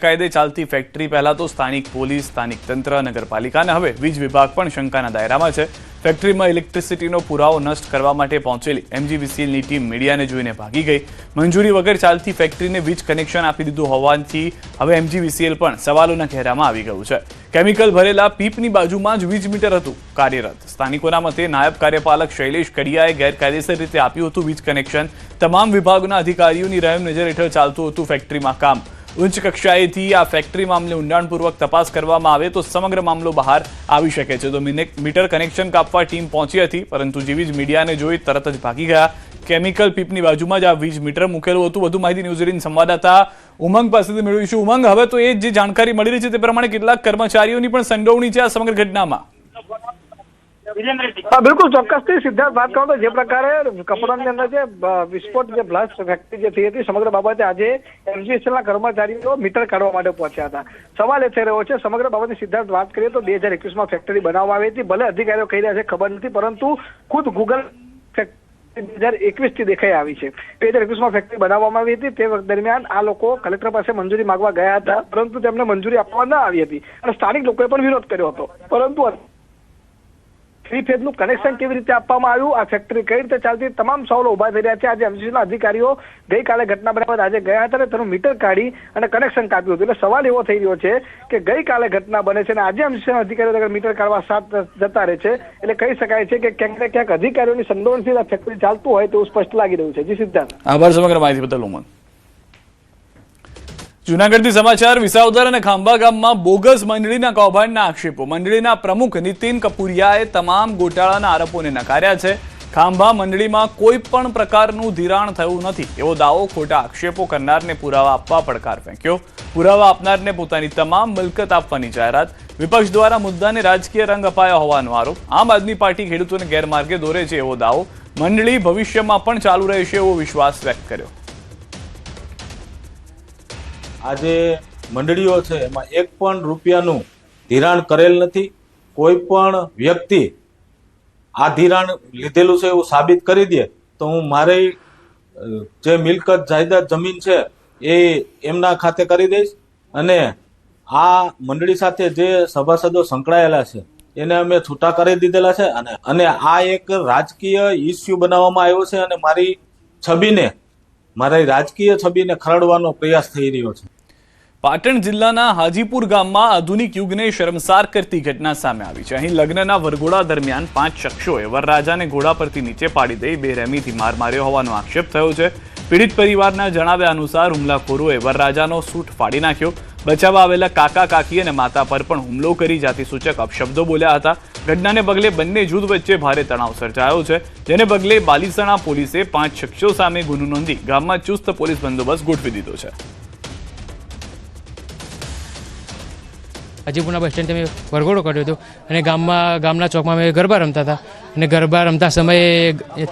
કાયદે ચાલતી ફેક્ટરી પહેલા તો સ્થાનિક પોલીસ, સ્થાનિક તંત્ર, નગરપાલિકા અને હવે વીજ વિભાગ પણ શંકાના દાયરામાં છે। ફેક્ટરીમાં ઇલેક્ટ્રિસિટીનો પુરાવો નષ્ટ કરવા માટે પહોંચેલી MGVCLની ટીમ મીડિયાને જોઈને ભાગી ગઈ। મંજૂરી વગર ચાલતી ફેક્ટરીને વીજ કનેક્શન આપી દીધું હોવાથી હવે MGVCL પણ સવાલોના ઘેરામાં આવી ગયું છે। કેમિકલ ભરેલા પીપની બાજુમાં જ વીજ મીટર હતું કાર્યરત। સ્થાનિકોના મતે નાયબ કાર્યપાલક શૈલેષ કડિયાએ ગેરકાયદેસર રીતે આપ્યું હતું વીજ કનેક્શન। તમામ વિભાગના અધિકારીઓની રહેમ નજર હેઠળ ચાલતું હતું ફેક્ટરીમાં કામ। ઉચ્ચ કક્ષાએથી આ ફેક્ટરી મામલે ઊંડાણપૂર્વક તપાસ કરવામાં આવે તો સમગ્ર મામલો બહાર આવી શકે છે। તો મીટર કનેક્શન કાપવા ટીમ પહોંચી હતી, પરંતુ જેવી જ મીડિયાને જોઈ તરત જ ભાગી ગયા। કેમિકલ પીપની બાજુમાં જ આ વીજ મીટર મૂકેલું હતું। વધુ માહિતી ન્યૂઝ 18 સંવાદદાતા ઉમંગ પાસેથી મેળવીશું। ઉમંગ, હવે તો એ જે જાણકારી મળી રહી છે તે પ્રમાણે કેટલાક કર્મચારીઓની પણ સંડોવણી છે આ સમગ્ર ઘટનામાં। बिल्कुल ચોક્કસથી સિદ્ધાર્થ વાત કરો તો જે પ્રકારે કપડાની અંદર જે વિસ્ફોટ જે બ્લાસ્ટ ફેક્ટરી જે થઈ હતી સમગ્ર બાબતે આજે MGVCLના કર્મચારીઓ મીટર કાઢવા માટે પહોંચ્યા હતા। સવાલ એ થઈ રહ્યો છે સમગ્ર બાબતે સિદ્ધાર્થ વાત કરીએ તો 2021માં ફેક્ટરી બનાવવામાં આવી હતી। ભલે અધિકારીઓ કહી રહ્યા છે ખબર નથી, પરંતુ ખુદ ગૂગલ 2021 થી દેખાઈ આવી છે। 2021માં ફેક્ટરી બનાવવામાં આવી હતી। તે વખત દરમિયાન આ લોકો કલેક્ટર પાસે મંજૂરી માંગવા ગયા હતા, પરંતુ તેમને મંજૂરી આપવામાં ન આવી હતી અને સ્થાનિક લોકોએ પણ વિરોધ કર્યો હતો। પરંતુ થ્રી ફેઝનું કનેક્શન કેવી રીતે આપવામાં આવ્યું, આ ફેક્ટરી કઈ રીતે ચાલતી, તમામ સવાલો ઉભા થઈ રહ્યા છે। આજે MGVCLના અધિકારીઓ ગઈકાલે ઘટના બન્યા બાદ આજે ગયા હતા અને તેનું મીટર કાઢી અને કનેક્શન કાપ્યું હતું। એટલે સવાલ એવો થઈ રહ્યો છે કે ગઈકાલે ઘટના બને છે અને આજે MGVCLના અધિકારીઓ મીટર કાઢવા સાથ જતા રહે છે। એટલે કહી શકાય છે કે ક્યાંક ને ક્યાંક અધિકારીઓની સંડોવણથી આ ફેક્ટરી ચાલતું હોય તેવું સ્પષ્ટ લાગી રહ્યું છે। જી સિદ્ધાર્થ, આભાર સમગ્ર માહિતી બદલ ઉમંગ। જૂનાગઢથી સમાચાર। વિસાવદર અને ખાંભા ગામમાં બોગસ મંડળીના કૌભાંડના આક્ષેપો। મંડળીના પ્રમુખ નીતિન કપુરિયાએ તમામ ગોટાળાના આરોપોને નકાર્યા છે। ખાંભા મંડળીમાં કોઈ પણ પ્રકારનું ધિરાણ થયું નથી એવો દાવો ખોટા આક્ષેપો કરનારને પુરાવા આપવા પડકાર ફેંક્યો। પુરાવા આપનારને પોતાની તમામ મિલકત આપવાની જાહેરાત। વિપક્ષ દ્વારા મુદ્દાને રાજકીય રંગ અપાયો હોવાનો આરોપ। આમ આદમી પાર્ટી ખેડૂતોને ગેરમાર્ગે દોરે છે એવો દાવો। મંડળી ભવિષ્યમાં પણ ચાલુ રહેશે એવો વિશ્વાસ વ્યક્ત કર્યો। આજે મંડળીઓ છે એમાં એક પણ રૂપિયાનું ધિરાણ કરેલ નથી। કોઈ પણ વ્યક્તિ આ ધિરાણ લીધેલું છે એવું સાબિત કરી દે તો હું મારી જે મિલકત જાયદાદ જમીન છે એ એમના ખાતે કરી દઈશ અને આ મંડળી સાથે જે સભાસદો સંકળાયેલા છે એને અમે છૂટા કરી દીધેલા છે અને આ એક રાજકીય ઇસ્યુ બનાવવામાં આવ્યો છે અને મારી રાજકીય છબીને ખરડવાનો પ્રયાસ થઈ રહ્યો છે। પાટણ જિલ્લાના હાજીપુર ગામમાં આધુનિક યુગને શર્મસાર કરતી ઘટના સામે આવી છે। અહીં લગ્નના વરઘોડા દરમિયાન 5 શખ્સોએ વરરાજાને ઘોડા પરથી નીચે પાડી દઈ બેરહેમીથી માર માર્યો હોવાનો આક્ષેપ થયો છે। પીડિત પરિવારના જણાવ્યા અનુસાર હુમલાખોરોએ વરરાજાનો સૂટ ફાડી નાખ્યો। બચાવવા આવેલા કાકા કાકી અને માતા પર પણ હુમલો કરી જાતિસૂચક અપશબ્દો બોલ્યા હતા। ઘટનાને પગલે બંને જૂથ વચ્ચે ભારે તણાવ સર્જાયો છે, જેને પગલે બાલીસણા પોલીસે 5 શખ્સો સામે ગુનો નોંધી ગામમાં ચુસ્ત પોલીસ બંદોબસ્ત ગોઠવી દીધો છે। હાજીપુરના બસ સ્ટેન્ડ અમે વરઘોડો કાઢ્યો હતો અને ગામના ચોકમાં અમે ગરબા રમતા હતા અને ગરબા રમતા સમયે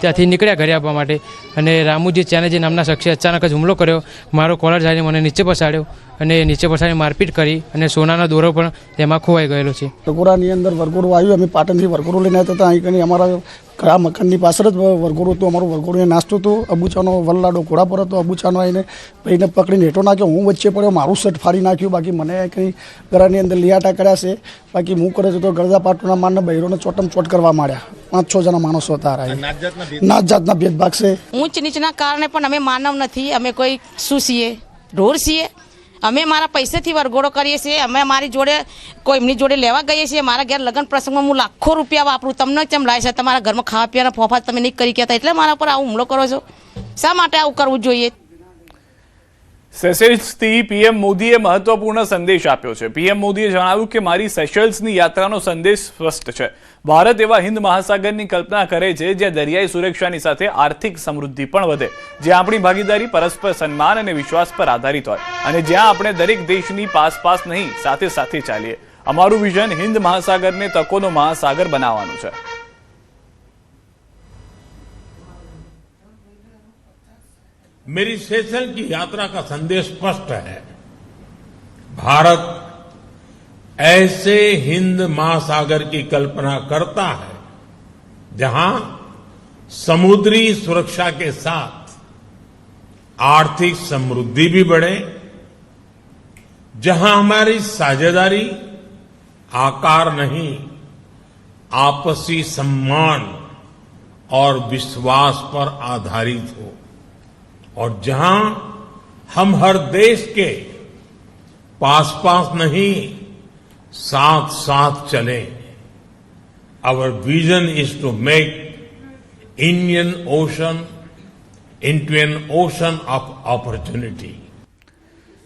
ત્યાંથી નીકળ્યા ઘરે આવવા માટે અને રામુજી ચાનેજી નામના શખ્સે અચાનક જ હુમલો કર્યો। મારો કોલર જાઈને મને નીચે પછાડ્યો અને નીચે પછાડી મારપીટ કરી અને સોનાનો દોરો પણ તેમાં ખોવાઈ ગયેલો છે। વરઘોડાની અંદર વરઘોડું આવ્યું, અમે પાટણથી વરઘોડું લઈને આવતા હતા। અહીં કની અમારા ઘણા મકાનની પાછળ જ વરઘોડું હતું। અમારું વરઘોડું નાસ્તો હતો, અબુચાનો વલ્લાડો ઘોડા પર હતો। અબુચાનો આવીને ભાઈને પકડીને હેઠો નાખ્યો, હું વચ્ચે પડ્યો, મારું શર્ટ ફાડી નાખ્યું। બાકી મને કંઈ ઘરની અંદર લિયાટા કર્યા છે। બાકી હું કરે છે તો ગરદા પાટોના મારને બૈરોને ચોટમ ચોટ કરવા માંડ્યા। 5-6 જણા માણસો હતા। નાત જાતના ભેદભાવ છે। ઊંચ નીચના કારણે પણ અમે માનવ નથી, અમે કોઈ શું છીએ, ઢોર છીએ। અમે મારા પૈસેથી વરઘોડો કરીએ છીએ। અમે મારી જોડે કોઈ એમની જોડે લેવા ગઈએ છીએ। મારા ઘેર લગ્ન પ્રસંગમાં હું લાખો રૂપિયા વાપરું, તમને કેમ લાય છે? તમારા ઘરમાં ખાવા પીવાના ફોફા તમે નહીં કરી કહેતા, એટલે મારા પર આવું હુમલો કરો છો? શા માટે આવું કરવું જોઈએ? સેશેલ્સથી પીએમ મોદીએ મહત્વપૂર્ણ સંદેશ આપ્યો છે। પીએમ મોદીએ જણાવ્યું કે મારી સેશેલ્સની યાત્રાનો સંદેશ સ્પષ્ટ છે। ભારત એવા હિન્દ મહાસાગરની કલ્પના કરે છે જ્યાં દરિયાઈ સુરક્ષાની સાથે આર્થિક સમૃદ્ધિ પણ વધે, જ્યાં આપણી ભાગીદારી પરસ્પર સન્માન અને વિશ્વાસ પર આધારિત હોય અને જ્યાં આપણે દરેક દેશની પાસ નહીં સાથે સાથે ચાલીએ। અમારું વિઝન હિન્દ મહાસાગરને તકોનો મહાસાગર બનાવવાનું છે। मेरी सेशल की यात्रा का संदेश स्पष्ट है। भारत ऐसे हिंद महासागर की कल्पना करता है जहां समुद्री सुरक्षा के साथ आर्थिक समृद्धि भी बढ़े, जहां हमारी साझेदारी आकार नहीं, आपसी सम्मान और विश्वास पर आधारित हो, और जहां हम हर देश के पास पास नहीं, साथ साथ चलें। Our vision is to make Indian Ocean into an ocean of opportunity.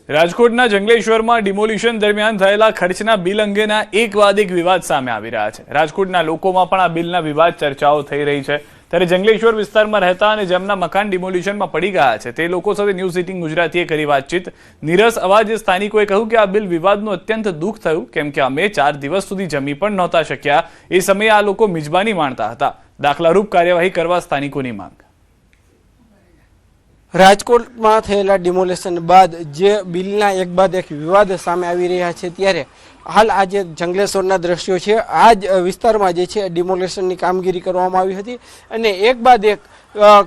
રાજકોટના જંગલેશ્વરમાં ડિમોલિશન દરમિયાન થયેલા ખર્ચના બિલ અંગેના એક બાદ એક વિવાદ સામે આવી રહ્યા છે. રાજકોટના લોકોમાં પણ આ બિલના વિવાદ ચર્ચાઓ થઈ રહી છે. ત્યારે જંગલેશ્વર વિસ્તારમાં રહેતા અને જેમના મકાન ડિમોલિશનમાં પડી ગયા છે તે લોકો સાથે ન્યૂઝ 18 ગુજરાતીએ કરી વાતચીત. નીરસ અવાજે સ્થાનિકોએ કહ્યું કે આ બિલ વિવાદનું અત્યંત દુઃખ થયું, કેમ કે અમે 4 દિવસ સુધી જમી પણ નહોતા શક્યા. એ સમયે આ લોકો મિજબાની માણતા હતા. દાખલારૂપ કાર્યવાહી કરવા સ્થાનિકોની માંગ. રાજકોટમાં થયેલા ડિમોલેશન બાદ જે બિલના એક બાદ એક વિવાદ સામે આવી રહ્યા છે, ત્યારે હાલ આ જે જંગલેશ્વરના દ્રશ્યો છે, આ જ વિસ્તારમાં જે છે ડિમોલેશનની કામગીરી કરવામાં આવી હતી અને એક બાદ એક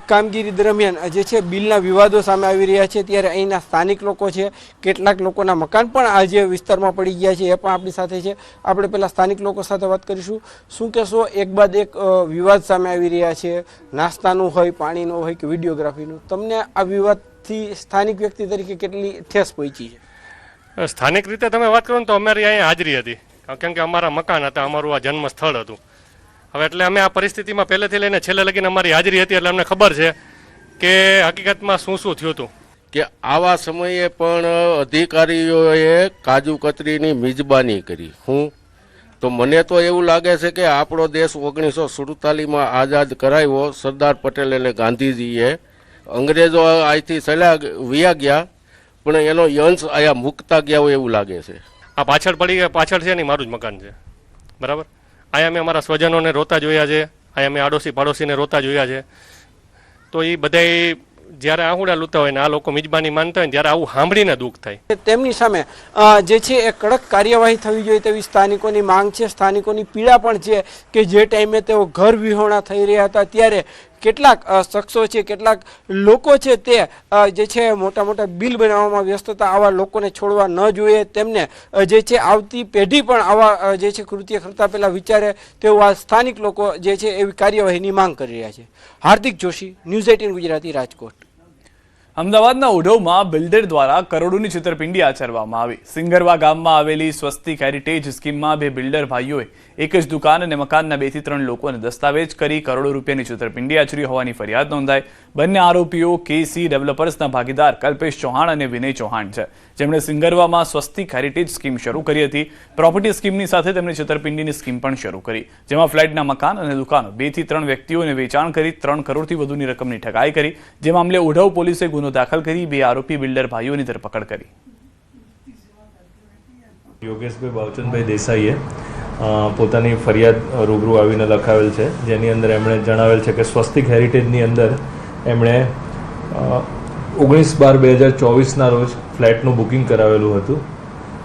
કામગીરી દરમિયાન જે છે બિલના વિવાદો સામે આવી રહ્યા છે. ત્યારે અહીંના સ્થાનિક લોકો છે, કેટલાક લોકોના મકાન પણ આ જે વિસ્તારમાં પડી ગયા છે એ પણ આપણી સાથે છે. આપણે પહેલાં સ્થાનિક લોકો સાથે વાત કરીશું. શું કહેશો, એક બાદ એક વિવાદ સામે આવી રહ્યા છે, નાસ્તાનું હોય, પાણીનું હોય કે વિડીયોગ્રાફીનું, તમને આ વિવાદથી સ્થાનિક વ્યક્તિ તરીકે કેટલી ઠેસ પહોંચી છે? સ્થાનિક રીતે તમે વાત કરો ને તો અમારી અહીંયા હાજરી હતી, કેમ કે અમારા મકાન હતા, અમારું આ જન્મ સ્થળ હતું. હવે એટલે અમે આ પરિસ્થિતિમાં પહેલેથી લઈને છેલ્લે લગીને અમારી હાજરી હતી, એટલે અમને ખબર છે કે હકીકતમાં શું શું થયું હતું. કે આવા સમયે પણ અધિકારીઓએ કાજુ કતરીની મિજબાની કરી. હું તો મને તો એવું લાગે છે કે આપણો દેશ 1947માં આઝાદ કરાવ્યો સરદાર પટેલ અને ગાંધીજીએ. અંગ્રેજો અહીંથી ચાલ્યા વયા ગયા, પણ એનો યંશ અહીંયા મૂકતા ગયા હોય એવું લાગે છે. આ પાછળ છે ને મારું જ મકાન છે, બરાબર. અહીંયા મેં અમારા સ્વજનોને રોતા જોયા છે, અહીંયા મેં આડોશી પાડોશીને રોતા જોયા છે. તો એ બધાય જ્યારે આહુડા લૂતા હોય ને આ લોકો મિજબાની માનતા હોય ને ત્યારે આવું સાંભળીને દુઃખ થાય. તેમની સામે જે છે એ કડક કાર્યવાહી થવી જોઈએ તેવી સ્થાનિકોની માંગ છે. સ્થાનિકોની પીડા પણ છે કે જે ટાઈમે તેઓ ઘર વિહોણા થઈ રહ્યા હતા ત્યારે કેટલાક શખ્સો છે, કેટલાક લોકો છે તે જે છે મોટા મોટા બિલ બનાવવામાં વ્યસ્ત હતા. આવા લોકોને છોડવા ન જોઈએ. તેમને જે છે આવતી પેઢી પણ આવા જે છે કૃત્ય કરતા પહેલા વિચારે તેવું આ સ્થાનિક લોકો જે છે એવી કાર્યવાહીની માંગ કરી રહ્યા છે. હાર્દિક જોશી, ન્યૂઝ 18 ગુજરાતી, રાજકોટ. અમદાવાદના ઉઢવમાં બિલ્ડર દ્વારા કરોડોની છેતરપિંડી આચરવામાં આવી. સિંગરવા ગામમાં આવેલી સ્વસ્તિક હેરિટેજ સ્કીમમાં 2 બિલ્ડર ભાઈઓએ એક જ દુકાન અને મકાનના 2 થી 3 લોકોને દસ્તાવેજ કરી કરોડો રૂપિયાની છેતરપિંડી આચરી હોવાની ફરિયાદ નોંધાઈ. બંને આરોપીઓ કેસી ડેવલપર્સના ભાગીદાર કલ્પેશ ચૌહાણ અને વિનય ચૌહાણ છે, જેમણે સિંગરવામાં સ્વસ્તિક હેરિટેજ સ્કીમ શરૂ કરી હતી. પ્રોપર્ટી સ્કીમની સાથે તેમણે છેતરપિંડીની સ્કીમ પણ શરૂ કરી, જેમાં ફ્લેટના મકાન અને દુકાનો 2 થી 3 વ્યક્તિઓને વેચાણ કરી 3 કરોડથી વધુની રકમની ઠગાઈ કરી. જે મામલે ઉઢવ પોલીસે ગુનો દાખલ કરી 2 આરોપી બિલ્ડર ભાઈઓની ધરપકડ કરી. યોગેશભાઈ બાવચંદભાઈ દેસાઈએ પોતાની ફરિયાદ રૂબરૂ આવીને લખાવેલ છે, જેની અંદર એમણે જણાવેલ છે કે સ્વસ્તિક હેરિટેજની અંદર એમણે 19/12/2024ના રોજ ફ્લેટનું બુકિંગ કરાવેલું હતું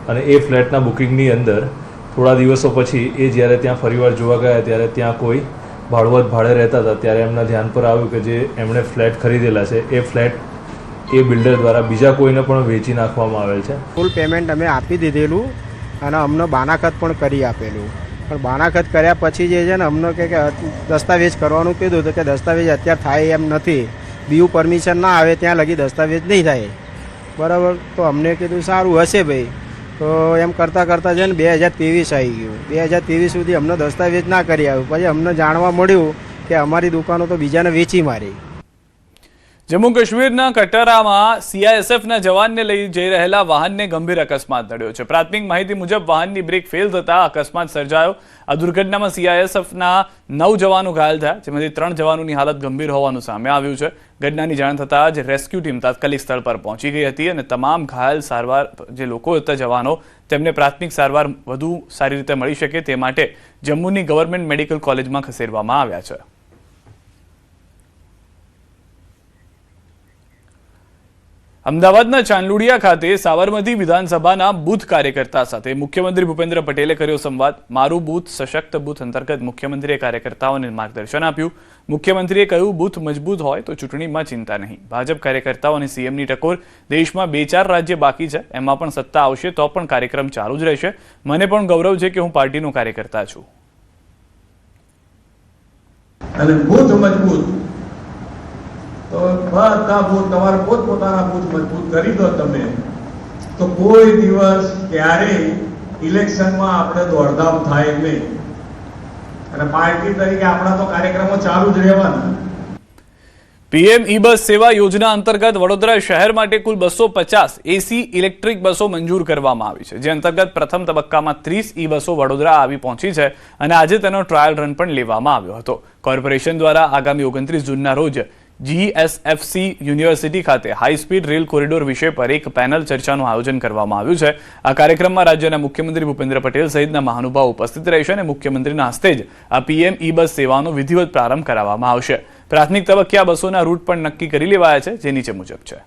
અને એ ફ્લેટના બુકિંગની અંદર થોડા દિવસો પછી એ જ્યારે ત્યાં ફરીવાર જોવા ગયા ત્યારે ત્યાં કોઈ ભાડુઆત ભાડે રહેતા હતા. ત્યારે એમના ધ્યાન પર આવ્યું કે જે એમણે ફ્લેટ ખરીદેલા છે એ ફ્લેટ એ બિલ્ડર દ્વારા બીજા કોઈને પણ વેચી નાખવામાં આવેલ છે. ફૂલ પેમેન્ટ અમે આપી દીધેલું અને અમને બાનાખત પણ કરી આપેલું, પણ બાનાખત કર્યા પછી જે છે ને અમને કે દસ્તાવેજ કરવાનું કીધું તો કે દસ્તાવેજ અત્યારે થાય એમ નથી, બીયુ પરમિશન ના આવે ત્યાં લગી દસ્તાવેજ નહીં થાય, બરાબર. તો અમને કીધું સારું હશે ભાઈ. તો એમ કરતાં કરતાં છે ને 2023 આવી ગયું. 2023 સુધી અમને દસ્તાવેજ ના કરી આવ્યું. પછી અમને જાણવા મળ્યું કે અમારી દુકાનો તો બીજાને વેચી મારી. જમ્મુ કાશ્મીરના કટરામાં સીઆઈએસએફના જવાનને લઈ જઈ રહેલા વાહનને ગંભીર અકસ્માત નડ્યો છે. પ્રાથમિક માહિતી મુજબ વાહનની બ્રેક ફેલ થતા અકસ્માત સર્જાયો. આ દુર્ઘટનામાં સીઆઈએસએફના 9 જવાનો ઘાયલ થયા, જેમાંથી 3 જવાનોની હાલત ગંભીર હોવાનું સામે આવ્યું છે. ઘટનાની જાણ થતાં જ રેસ્ક્યુ ટીમ તાત્કાલિક સ્થળ પર પહોંચી ગઈ હતી અને તમામ ઘાયલ સારવાર જે લોકો હતા જવાનો તેમને પ્રાથમિક સારવાર વધુ સારી રીતે મળી શકે તે માટે જમ્મુની ગવર્મેન્ટ મેડિકલ કોલેજમાં ખસેડવામાં આવ્યા છે. અમદાવાદના ચાંદલોડિયા ખાતે સાબરમતી વિધાનસભાના બૂથ કાર્યકર્તા સાથે મુખ્યમંત્રી ભૂપેન્દ્ર પટેલે કર્યો સંવાદ. મારું બૂથ સશક્ત બૂથ અંતર્ગત મુખ્યમંત્રીએ કાર્યકર્તાઓને માર્ગદર્શન આપ્યું. મુખ્યમંત્રીએ કહ્યું, બૂથ મજબૂત હોય તો ચૂંટણીમાં ચિંતા નહીં. ભાજપ કાર્યકર્તાઓ અને સીએમની ટકોર. દેશમાં 2-4 રાજ્ય બાકી છે, એમાં પણ સત્તા આવશે તો પણ કાર્યક્રમ ચાલુ જ રહેશે. મને પણ ગૌરવ છે કે હું પાર્ટીનો કાર્યકર્તા છું. અને બૂથ મજબૂત તો બધા બૂથ તમારા પોતપોતાના બૂથ મજબૂત કરી દો તમે, તો કોઈ દિવસ ક્યારેય ઇલેક્શનમાં આપણે દોડધામ થાય નહીં. અને પાર્ટી તરીકે આપણા તો કાર્યક્રમો ચાલુ જ રહેવાના. પીએમ ઈ બસ સેવા યોજના અંતર્ગત વડોદરા શહેર માટે કુલ 250 એસી ઇલેક્ટ્રિક બસો મંજૂર કરવામાં આવી છે, જે અંતર્ગત પ્રથમ તબક્કામાં 30 ઈ બસો વડોદરા આવી પહોંચી છે અને આજે તેનો ટ્રાયલ રન પણ લેવામાં આવ્યો હતો. કોર્પોરેશન દ્વારા આગામી 29 જૂનના રોજ GSFC યુનિવર્સિટી ખાતે હાઈ સ્પીડ રેલ કોરિડોર વિષય પર એક પેનલ ચર્ચાનું આયોજન કરવામાં આવ્યું છે. આ કાર્યક્રમમાં રાજ્યના મુખ્યમંત્રી ભૂપેન્દ્ર પટેલ સહિતના મહાનુભાવો ઉપસ્થિત રહેશે અને મુખ્યમંત્રીના હસ્તે જ આ પીએમ ઈ બસ સેવાનો વિધિવત પ્રારંભ કરાવવામાં આવશે. પ્રાથમિક તબક્કે આ બસોના રૂટ પણ નક્કી કરી લેવાયા છે, જે નીચે મુજબ છે.